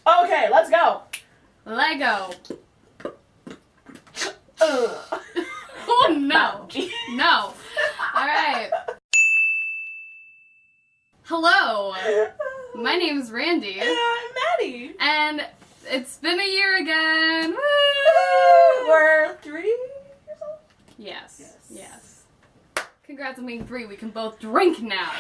Okay, let's go. Lego. Oh no. No. Alright. Hello. My name's Randi. And I'm Maddee. And it's been a year again. Woo! We're 3 years old? Yes. Congrats on being 3. We can both drink now.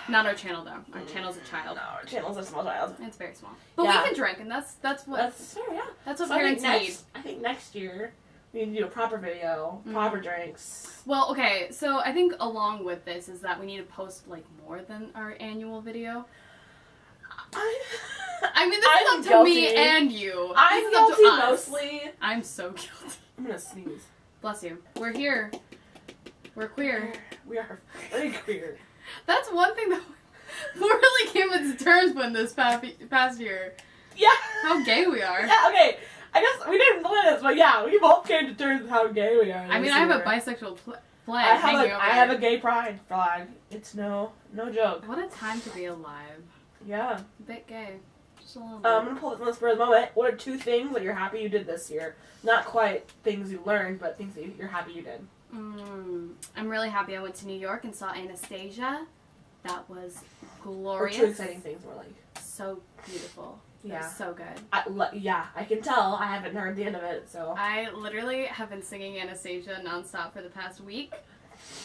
Not our channel though. Our channel's a child. No, our channel's a small child. It's very small. But Yeah. we can drink, and that's what fair, yeah. That's what So parents need. I think next year we need to do a proper video, proper drinks. Well, okay, so I think along with this is that we need to post like more than our annual video. I mean, this is up to guilty. me and you. I'm This is up to guilty us. mostly. I'm so guilty. I'm gonna sneeze. Bless you. We're here. We're queer. We are very queer. That's one thing that we really came into terms with this past year. Yeah. How gay we are. Yeah, okay. I guess we didn't plan this, but yeah, we both came to terms with how gay we are. I mean, I have a bisexual flag I hanging over have here. a gay pride flag. It's no joke. What a time to be alive. Yeah. A bit gay. Just a little bit. I'm gonna pull this on the spur of the moment. What are 2 things that you're happy you did this year? Not quite things you learned, but things that you're happy you did. I'm really happy I went to New York and saw Anastasia. That was glorious. Or 2 exciting things were like. So beautiful. Yeah. It was so good. I can tell. I haven't heard the end of it, so. I literally have been singing Anastasia nonstop for the past week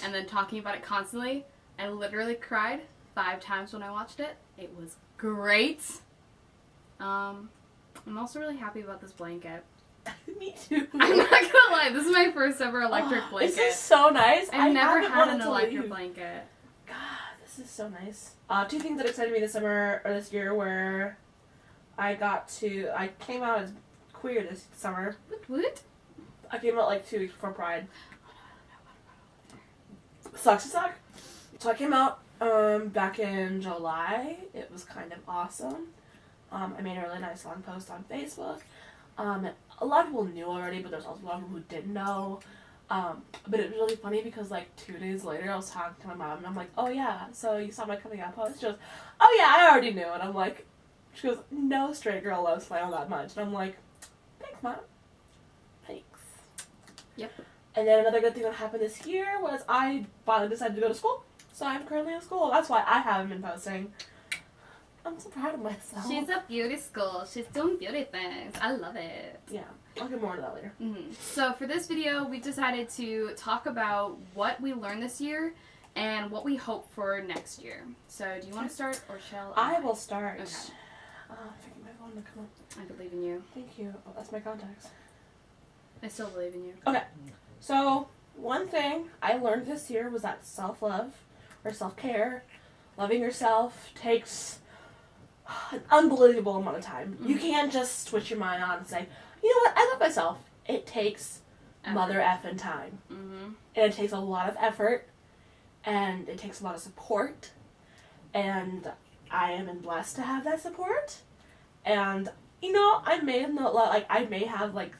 and then talking about it constantly. I literally cried 5 times when I watched it. It was great. I'm also really happy about this blanket. Me too. I'm not gonna lie, this is my first ever electric blanket. This is so nice. I've never haven't had wanted an to electric leave. blanket. God, this is so nice. 2 things that excited me this year were I came out as queer this summer. What? I came out like 2 weeks before Pride. Sucks to suck. So I came out back in July. It was kind of awesome. I made a really nice long post on Facebook. A lot of people knew already, but there's also a lot of people who didn't know. But it was really funny because like 2 days later I was talking to my mom and I'm like, oh yeah, so you saw my coming out post? She goes, oh yeah, I already knew. And I'm like, she goes, no straight girl loves flannel that much. And I'm like, thanks mom. Thanks. Yep. And then another good thing that happened this year was I finally decided to go to school. So I'm currently in school. That's why I haven't been posting. I'm so proud of myself. She's a beauty school. She's doing beauty things. I love it. Yeah, I'll get more into that later. So for this video, we decided to talk about what we learned this year and what we hope for next year. So do you want to start or shall I? I will start. Okay. If I get my phone to come up. I believe in you. Thank you. Oh, that's my contacts. I still believe in you. Okay. So, one thing I learned this year was that self-love or self-care, loving yourself, takes an unbelievable amount of time. You can't just switch your mind on and say, you know what, I love myself. It takes mother effing time. And it takes a lot of effort, and it takes a lot of support, and I am blessed to have that support. And, you know, I may have, like,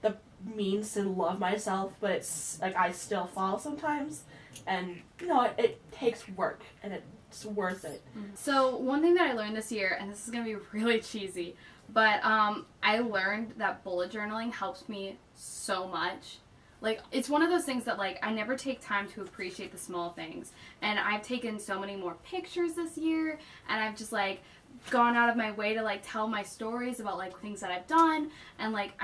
the means to love myself, but it's, like, I still fall sometimes. And, you know, it takes work, and it's worth it. So, one thing that I learned this year, and this is going to be really cheesy, but I learned that bullet journaling helps me so much. Like, it's one of those things that, like, I never take time to appreciate the small things. And I've taken so many more pictures this year, and I've just, like, gone out of my way to, like, tell my stories about, like, things that I've done. And, like,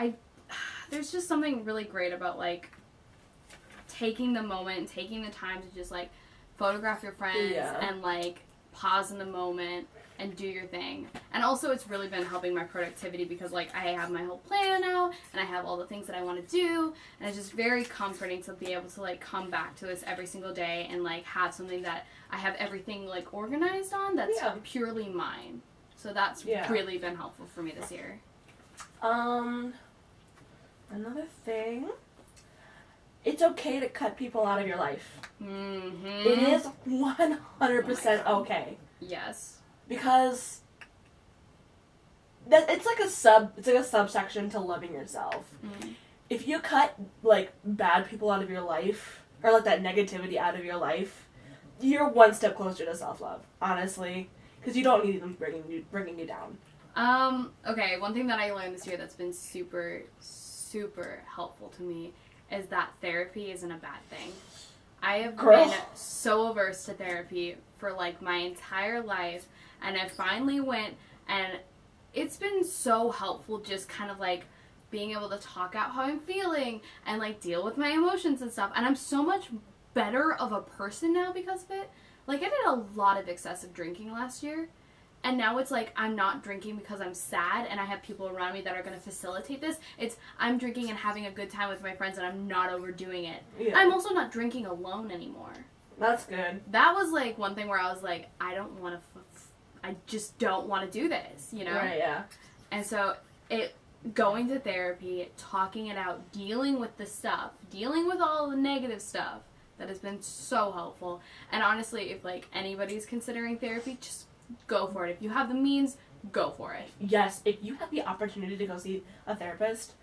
there's just something really great about, like, taking the moment, taking the time to just, like, photograph your friends and, like, pause in the moment and do your thing. And also it's really been helping my productivity because, like, I have my whole plan now and I have all the things that I want to do, and it's just very comforting to be able to, like, come back to this every single day and, like, have something that I have everything, like, organized on that's purely mine. So that's really been helpful for me this year. Another thing, it's okay to cut people out of your life. It is 100% okay. Yes. Because it's like a subsection to loving yourself. If you cut, like, bad people out of your life, or, like, that negativity out of your life, you're one step closer to self-love, honestly. Because you don't need them bringing you down. Okay, one thing that I learned this year that's been super, super helpful to me is that therapy isn't a bad thing. I have been so averse to therapy for, like, my entire life, and I finally went, and it's been so helpful just kind of, like, being able to talk out how I'm feeling and, like, deal with my emotions and stuff, and I'm so much better of a person now because of it. Like, I did a lot of excessive drinking last year, and now it's like I'm not drinking because I'm sad and I have people around me that are going to facilitate this. It's I'm drinking and having a good time with my friends and I'm not overdoing it. Yeah. I'm also not drinking alone anymore. That's good. That was, like, one thing where I was like, I don't want to, I just don't want to do this, you know? Right, yeah. And so going to therapy, talking it out, dealing with the stuff, dealing with all the negative stuff, that has been so helpful. And honestly, if, like, anybody's considering therapy, just go for it. If you have the means, go for it. Yes, if you have the opportunity to go see a therapist,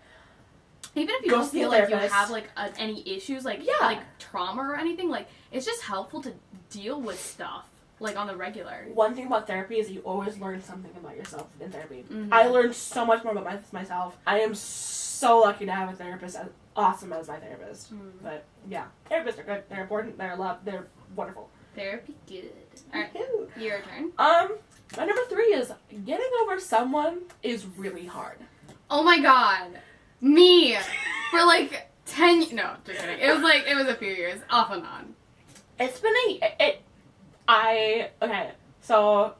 even if you don't feel like you have, like, any issues, like, like trauma or anything, like, it's just helpful to deal with stuff, like, on the regular. One thing about therapy is you always learn something about yourself in therapy. Mm-hmm. I learned so much more about myself. I am so lucky to have a therapist as awesome as my therapist. Mm. But, yeah, therapists are good. They're important. They're loved. They're wonderful. Therapy good. Alright, your turn. My number 3 is getting over someone is really hard. Oh my god. Me. For, like, 10 no, just kidding. It was a few years, off and on. It's been okay, so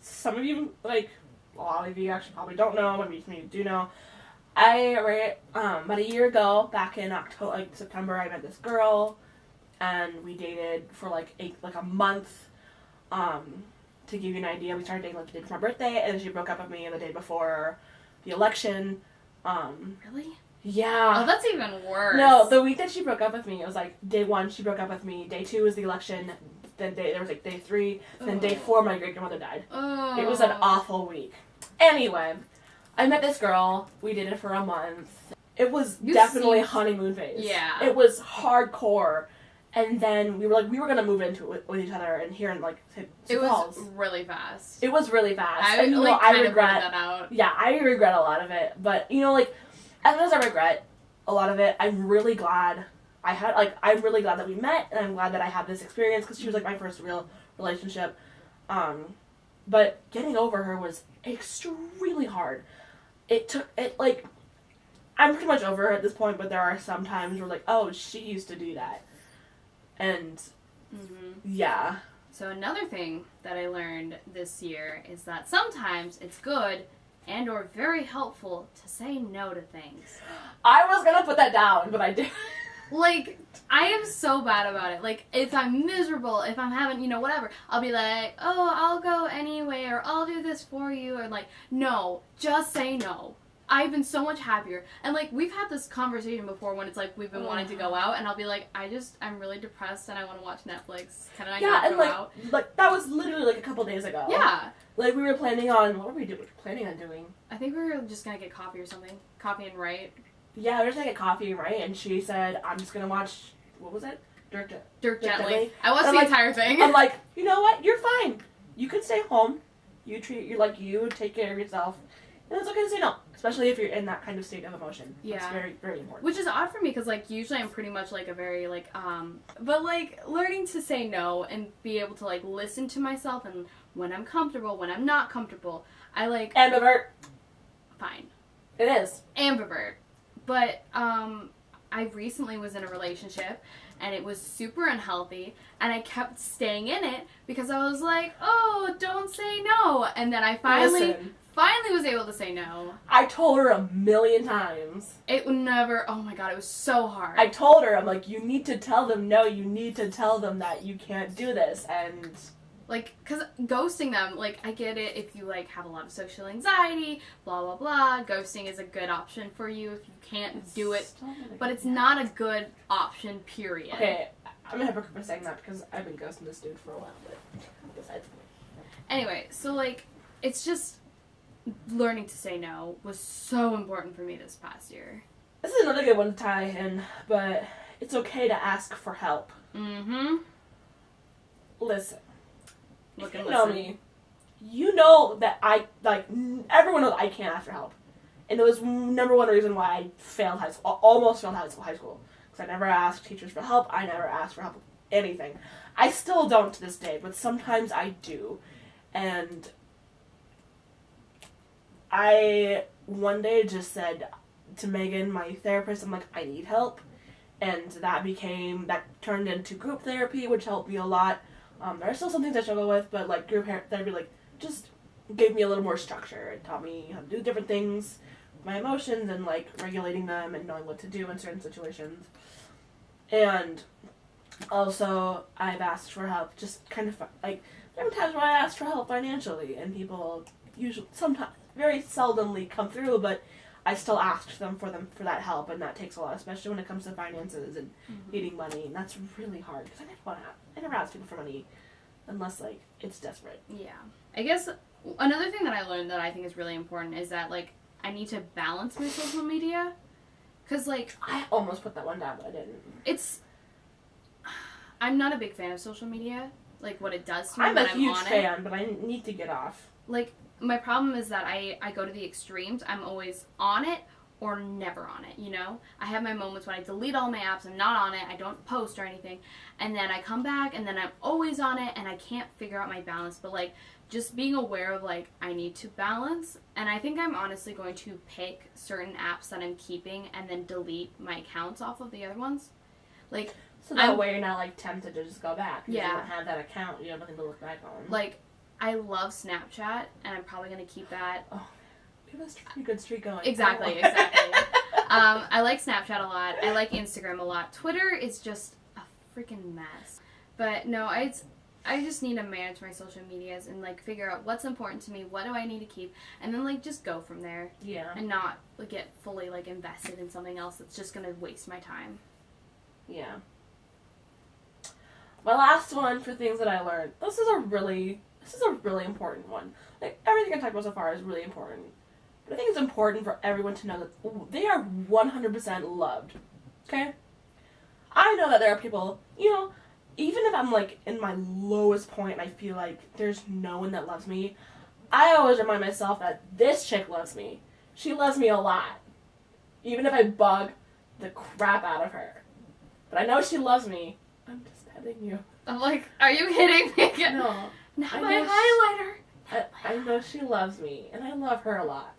some of you, like, a lot of you actually probably don't know, maybe some of you do know. About a year ago, back in September, I met this girl, and we dated for like a month. To give you an idea, we started dating like the day before my birthday, and then she broke up with me the day before the election. Really? Yeah. Oh, that's even worse. No, the week that she broke up with me, it was like day 1 she broke up with me, day 2 was the election, then there was like day 3, then day 4 my great grandmother died. Oh. It was an awful week. Anyway, I met this girl. We dated for a month. It was definitely honeymoon phase. Yeah. It was hardcore. And then we were gonna move into it with each other and here in like It Falls. was really fast. It was really fast. I and, I regret that out. Yeah, I regret a lot of it. But like, as much as I regret a lot of it, I'm really glad I'm really glad that we met, and I'm glad that I had this experience because she was like my first real relationship. But getting over her was extremely hard. I'm pretty much over her at this point, but there are some times where like, oh, she used to do that. And, yeah. So another thing that I learned this year is that sometimes it's good and or very helpful to say no to things. I was gonna put that down, but I did. Like, I am so bad about it. Like, if I'm miserable, if I'm having, whatever, I'll be like, oh, I'll go anyway, or I'll do this for you, or like, no, just say no. I've been so much happier. And, like, we've had this conversation before when it's, like, we've been wanting to go out, and I'll be like, I'm really depressed, and I want to watch Netflix. Can I not go out? Yeah, and, like, that was literally, like, a couple days ago. Yeah. Like, we were planning on, what were we planning on doing? I think we were just going to get coffee or something. Coffee and write. Yeah, we were just going to get coffee and write, and she said, I'm just going to watch, what was it? Dirk Gently. I watched the entire thing. I'm like, you know what? You're fine. You can stay home. You take care of yourself. And it's okay to say no, especially if you're in that kind of state of emotion. Yeah. It's very, very important. Which is odd for me, because, like, usually I'm pretty much, like, a very, like, but, like, learning to say no and be able to, like, listen to myself and when I'm comfortable, when I'm not comfortable, I, like... Ambivert. Fine. It is. Ambivert. But, I recently was in a relationship, and it was super unhealthy, and I kept staying in it because I was like, oh, don't say no. And then I finally was able to say no. I told her 1,000,000 times. It would never, oh my god, it was so hard. I told her, I'm like, you need to tell them no, you need to tell them that you can't do this, and... Like, because ghosting them, like, I get it if you, like, have a lot of social anxiety, blah, blah, blah. Ghosting is a good option for you if you can't do it, but it's not a good option, period. Okay, I'm a hypocrite for saying that because I've been ghosting this dude for a while, but besides the point. Anyway, so, like, it's just learning to say no was so important for me this past year. This is another good one to tie in, but it's okay to ask for help. Mm-hmm. Listen. Look if and you know listen. me, you know that everyone knows I can't ask for help. And it was number one reason why I failed high school, almost failed high school. Because I never asked teachers for help. I never asked for help with anything. I still don't to this day, but sometimes I do. And I one day just said to Megan, my therapist, I'm like, I need help. And that turned into group therapy, which helped me a lot. There are still some things I struggle with, but like group therapy, like just gave me a little more structure. It taught me how to do different things, my emotions, and like regulating them and knowing what to do in certain situations. And also, I've asked for help, just kind of like there are times where I asked for help financially, and people sometimes very seldomly come through, but I still asked them for that help, and that takes a lot, especially when it comes to finances and needing money, and that's really hard because I never ask people for money unless like it's desperate. Yeah, I guess another thing that I learned that I think is really important is that like I need to balance my social media, because like I almost put that one down, but I didn't. I'm not a big fan of social media, like what it does to me. I'm a huge fan, but I need to get off. Like, my problem is that I go to the extremes. I'm always on it or never on it, you know? I have my moments when I delete all my apps, I'm not on it, I don't post or anything, and then I come back, and then I'm always on it, and I can't figure out my balance. But, like, just being aware of, like, I need to balance, and I think I'm honestly going to pick certain apps that I'm keeping and then delete my accounts off of the other ones. Like, so that way you're not, like, tempted to just go back. Yeah. You don't have that account, you have nothing to look back on. Like, I love Snapchat, and I'm probably going to keep that. Oh, we have a pretty good streak going. Exactly. I like Snapchat a lot. I like Instagram a lot. Twitter is just a freaking mess. But no, I just need to manage my social medias and, like, figure out what's important to me, what do I need to keep, and then, like, just go from there. Yeah. And not, like, get fully, like, invested in something else that's just going to waste my time. Yeah. My last one for things that I learned. This is a really important one. Like, everything I talked about so far is really important. But I think it's important for everyone to know that they are 100% loved. Okay? I know that there are people, you know, even if I'm, like, in my lowest point and I feel like there's no one that loves me, I always remind myself that this chick loves me. She loves me a lot. Even if I bug the crap out of her. But I know she loves me. I'm just petting you. I'm like, are you hitting me again? No. Not my highlighter. I know she loves me, and I love her a lot.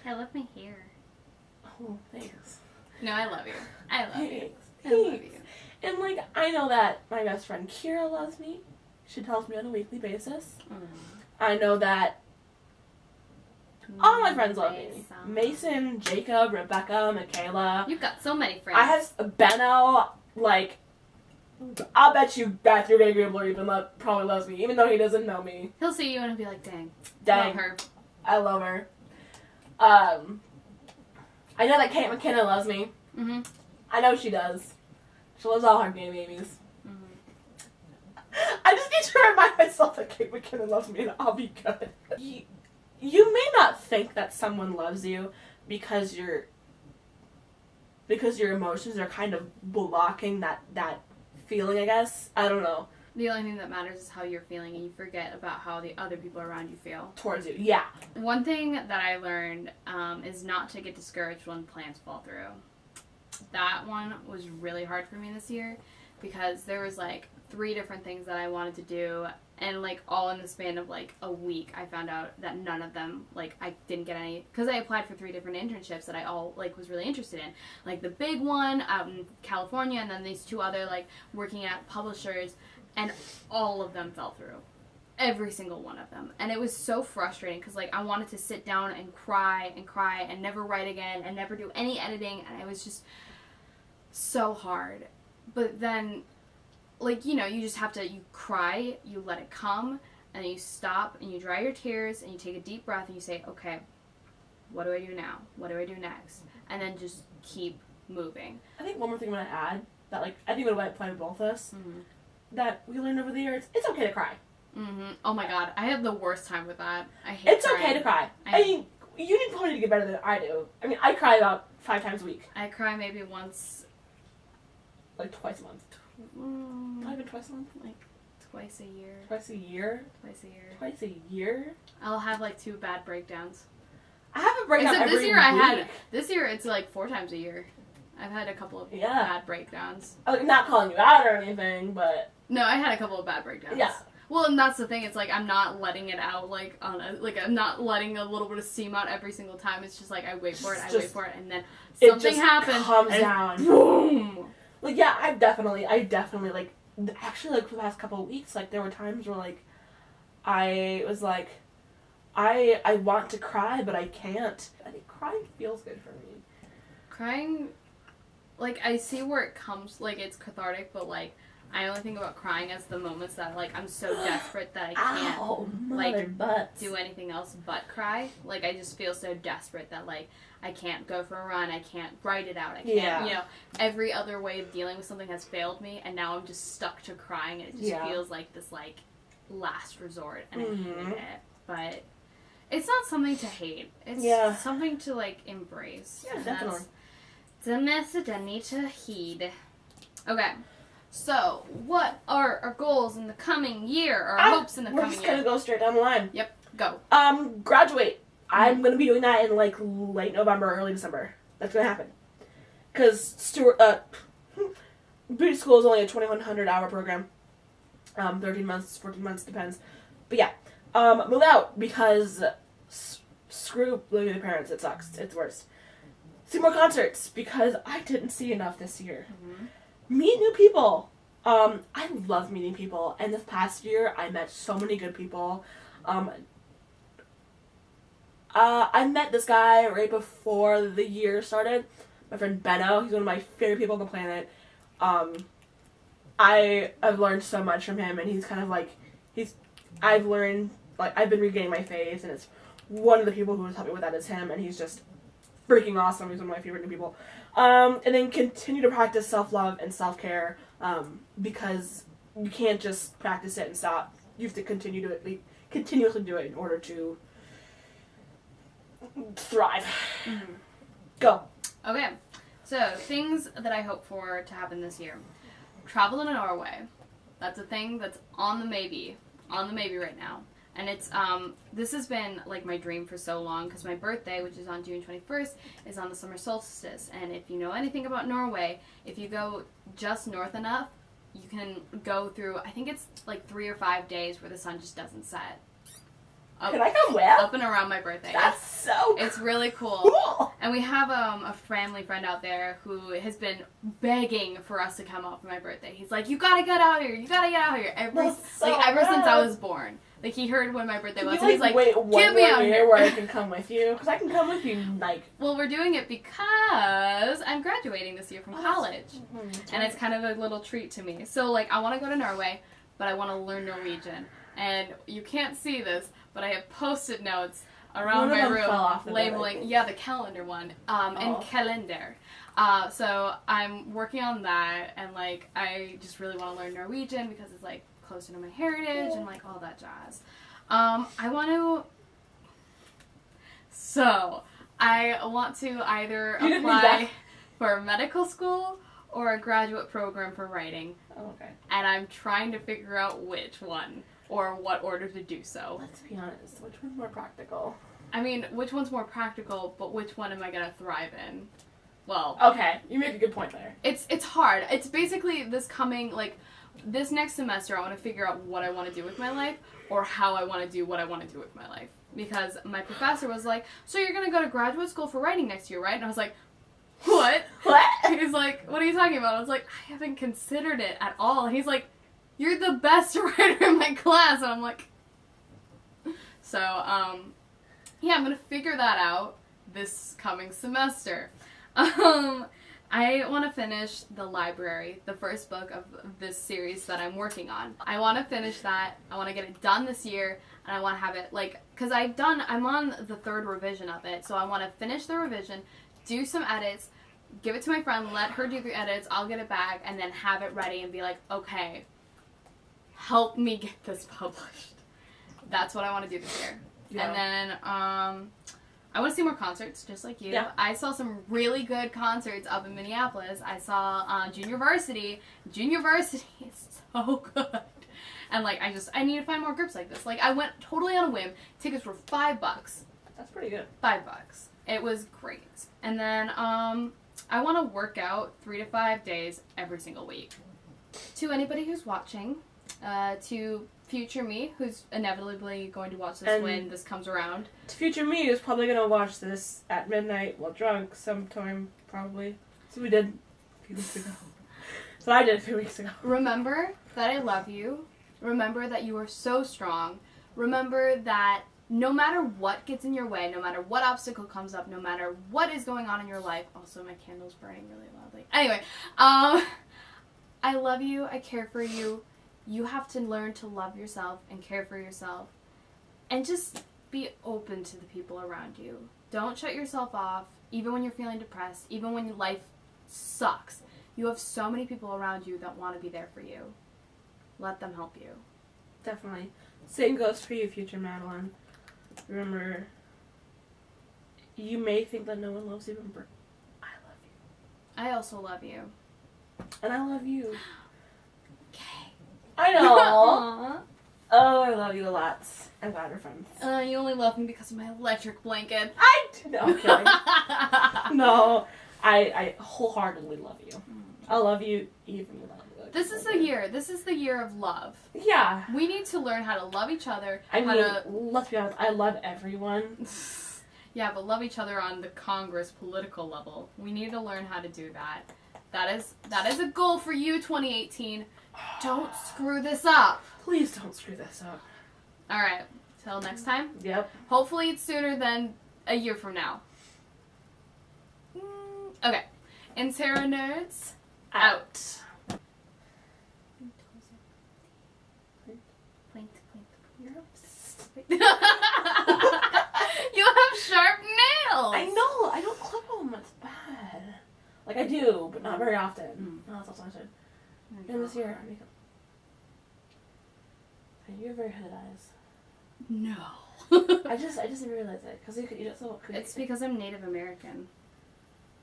I love my hair. Oh, thanks. No, I love you. I love you. Thanks. I love you. And, like, I know that my best friend Kira loves me. She tells me on a weekly basis. I know that all my friends love me. Mason, Jacob, Rebecca, Michaela. You've got so many friends. I have Benno, like, I'll bet you Matthew Gabler even probably loves me, even though he doesn't know me. He'll see you and he'll be like, dang. Dang. Love her. I love her. I know that Kate McKinnon loves me. Mm-hmm. I know she does. She loves all her gay babies. I just need to remind myself that Kate McKinnon loves me and I'll be good. You may not think that someone loves you because your emotions are kind of blocking that feeling, I guess. I don't know. The only thing that matters is how you're feeling, and you forget about how the other people around you feel. Towards you, yeah. One thing that I learned is not to get discouraged when plans fall through. That one was really hard for me this year because there was, like, 3 different things that I wanted to do, and, like, all in the span of, like, a week, I found out that none of them, like, I didn't get any, because I applied for 3 different internships that I all, like, was really interested in. Like, the big one out in California, and then these 2 other, like, working at publishers, and all of them fell through. Every single one of them. And it was so frustrating, because, like, I wanted to sit down and cry, and never write again, and never do any editing, and it was just so hard. But then, like, you know, you just have to, you cry, you let it come, and then you stop, and you dry your tears, and you take a deep breath, and you say, okay, what do I do now? What do I do next? And then just keep moving. I think one more thing I'm going to add, that, like, I think what I apply to both of us, that we learned over the years, it's okay to cry. Oh my god, I have the worst time with that. I hate It's crying. okay to cry. I mean, you need probably to get better than I do. I mean, I cry about 5 times a week. I cry maybe once. Like twice a month. Not even twice a month? Like twice a year. Twice a year? Twice a year. Twice a year? I'll have like 2 bad breakdowns. I have a breakdown Except every week. This year it's like 4 times a year. I've had a couple of Yeah. bad breakdowns. I'm not calling you out or anything, but... No, I had a couple of bad breakdowns. Yeah. Well, and that's the thing. It's like I'm not letting it out like on a, like I'm not letting a little bit of steam out every single time. It's just like I wait for it, and then something happens. Comes and down. Boom. Like, yeah, I definitely like, actually, like, for the past couple of weeks, like, there were times where, like, I was like, I want to cry, but I can't. I think crying feels good for me. Crying, like, I see where it comes, like, it's cathartic, but, like, I only think about crying as the moments that, like, I'm so desperate that I can't, do anything else but cry. Like, I just feel so desperate that, like, I can't go for a run, I can't write it out, I can't, you know, every other way of dealing with something has failed me, and now I'm just stuck to crying, and it just feels like this, like, last resort, and I hate it. But it's not something to hate. It's something to, like, embrace. Yeah, definitely. It's a message I need to heed. Okay. So, what are our goals in the coming year, or our hopes in the coming year? We're just gonna go straight down the line. Yep, go. Graduate. I'm gonna be doing that in, like, late November, early December. That's gonna happen. Because beauty school is only a 2,100-hour program. 13 months, 14 months, depends. But yeah, move out because screw living with your parents. It sucks. It's worse. See more concerts because I didn't see enough this year. Meet new people. I love meeting people, and this past year I met so many good people. I met this guy right before the year started. My friend Benno. He's one of my favorite people on the planet. I've learned so much from him, and he's kind of like I've learned, like, I've been regaining my faith, and it's one of the people who has helped me with that is him, and he's just freaking awesome. He's one of my favorite new people. And then continue to practice self-love and self-care, because you can't just practice it and stop. You have to continuously do it in order to thrive. Go. Okay, so things that I hope for to happen this year. Travel to Norway. That's a thing that's on the maybe right now. And it's, this has been, like, my dream for so long, because my birthday, which is on June 21st, is on the summer solstice. And if you know anything about Norway, if you go just north enough, you can go through, I think it's, like, 3 or 5 days where the sun just doesn't set. Can I come with? Up and around my birthday. That's so cool. It's really cool. And we have a family friend out there who has been begging for us to come out for my birthday. He's like, you gotta get out here. You gotta get out here. Ever since I was born. Like, he heard when my birthday was, and he's like, get me out here. Where I can come with you. Because I can come with you, like... Well, we're doing it because I'm graduating this year from college. And it's kind of a little treat to me. So, like, I want to go to Norway, but I want to learn Norwegian. And you can't see this, but I have Post-it notes around my room labeling, the calendar one, and calendar. So I'm working on that, and, like, I just really want to learn Norwegian because it's, like, closer to my heritage and, like, all that jazz. I want to either apply for medical school or a graduate program for writing. Oh, okay. And I'm trying to figure out which one or what order to do so. Let's be honest, which one's more practical? I mean, which one's more practical, but which one am I going to thrive in? Well... Okay, you make a good point there. It's hard. It's basically this next semester, I want to figure out what I want to do with my life, or how I want to do what I want to do with my life. Because my professor was like, so you're going to go to graduate school for writing next year, right? And I was like, what? What? He's like, what are you talking about? I was like, I haven't considered it at all. And he's like, you're the best writer in my class. And I'm like, so, yeah, I'm going to figure that out this coming semester. I want to finish The Library, the first book of this series that I'm working on. I want to finish that. I want to get it done this year, and I want to have it, like, because I'm on the 3rd revision of it, so I want to finish the revision, do some edits, give it to my friend, let her do the edits, I'll get it back, and then have it ready and be like, okay, help me get this published. That's what I want to do this year. Yeah. And then, I want to see more concerts, just like you. Yeah. I saw some really good concerts up in Minneapolis. I saw Junior Varsity. Junior Varsity is so good. And, like, I need to find more groups like this. Like, I went totally on a whim. Tickets were $5. That's pretty good. $5. It was great. And then, I want to work out 3 to 5 days every single week. To anybody who's watching, to future me, who's inevitably going to watch this And when this comes around. To future me is probably going to watch this at midnight while drunk sometime, probably. So we did a few weeks ago. So I did a few weeks ago. Remember that I love you. Remember that you are so strong. Remember that no matter what gets in your way, no matter what obstacle comes up, no matter what is going on in your life. Also, my candle's burning really loudly. Anyway, I love you. I care for you. You have to learn to love yourself and care for yourself. And just be open to the people around you. Don't shut yourself off, even when you're feeling depressed, even when your life sucks. You have so many people around you that want to be there for you. Let them help you. Definitely. Same goes for you, future Madeline. Remember, you may think that no one loves you, but I love you. I also love you. And I love you. Okay. I know. Aww. Oh, I love you a lot. I'm glad we're friends. You only love me because of my electric blanket. No, I'm kidding. No, I wholeheartedly love you. I love you even without you. This is the year. This is the year of love. Yeah. We need to learn how to love each other. I mean, let's be honest, I love everyone. Yeah, but love each other on the Congress political level. We need to learn how to do that. That is a goal for you, 2018. Don't screw this up. Please don't screw this up. All right. Till next time. Yep. Hopefully it's sooner than a year from now. Okay. Interronerds out. You have sharp nails. I know. I don't clip them. It's bad. Like I do, but not very often. No, that's also I should. And this year, I makeup. You have very hooded eyes. No. I just didn't realize it because you just so. It's because I'm Native American.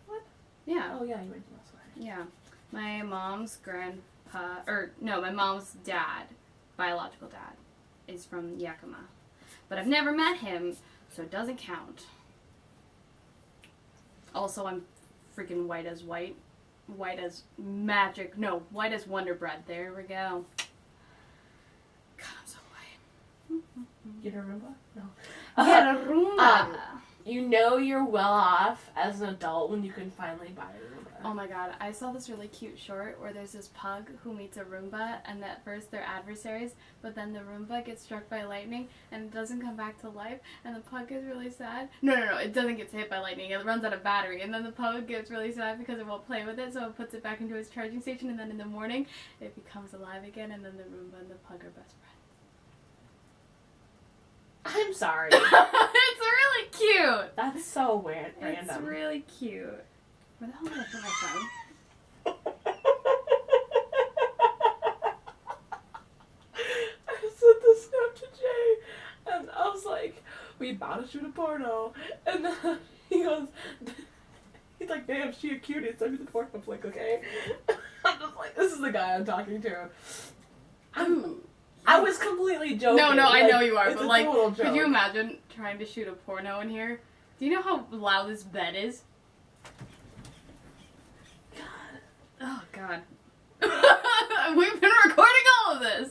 What? Yeah. Oh yeah, you mentioned this one. Yeah. My mom's my mom's dad, biological dad, is from Yakima. But I've never met him, so it doesn't count. Also, I'm freaking white as white. White as magic. No, white as Wonder Bread. There we go. God, I'm so white. Get a Roomba? No. Get a Roomba. You know you're well off as an adult when you can finally buy a Roomba. Oh my god, I saw this really cute short where there's this pug who meets a Roomba, and at first they're adversaries, but then the Roomba gets struck by lightning and it doesn't come back to life, and the pug gets really sad. No, it doesn't get hit by lightning, it runs out of battery, and then the pug gets really sad because it won't play with it, so it puts it back into its charging station, and then in the morning it becomes alive again, and then the Roomba and the pug are best friends. I'm sorry. It's really cute! That's so weird. It's Random. really cute. Where the hell did I put my phone? I sent this snap to Jay, and I was like, we about to shoot a porno, and then he goes, he's like, damn, she a cutie, send me the porno flick, okay? I'm just like, this is the guy I'm talking to. I was completely joking. No, like, I know you are, it's but a like, total joke. could you imagine trying to shoot a porno in here? Do you know how loud this bed is? God. Oh, God. We've been recording all of this.